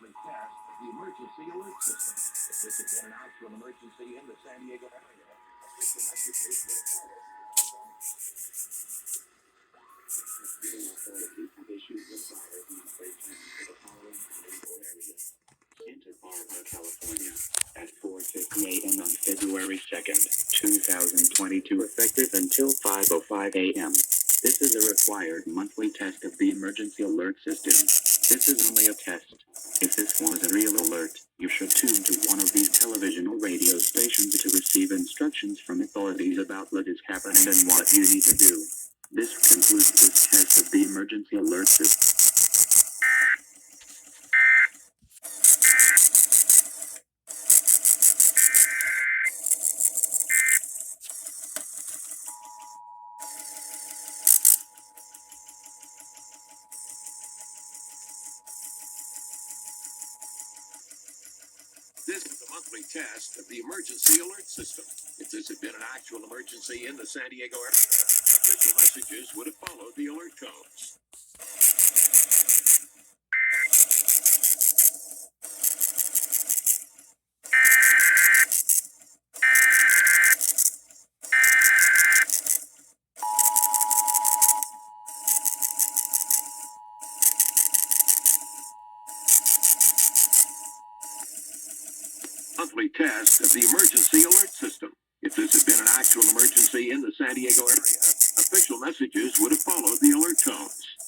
monthly test of the emergency alert system. If this had been an actual emergency in the San Diego area, official messages would follow. Authorities have issued the fire demonstration for the following areas. Santa Barbara, California, at 4:50 a.m. on February 2nd, 2022, effective until 5:05 a.m. This is a required monthly test of the emergency alert system. This is only a test. If this was a real alert, you should tune to one of these television or radio stations to receive instructions from authorities about what is happening and what you need to do. This concludes this test of the emergency alert system. This is a monthly test of the emergency alert system. If this had been an actual emergency in the San Diego area, official messages would have followed the alert tones. Monthly test of the emergency alert system. If this had been an actual emergency in the San Diego area, official messages would have followed the alert tones.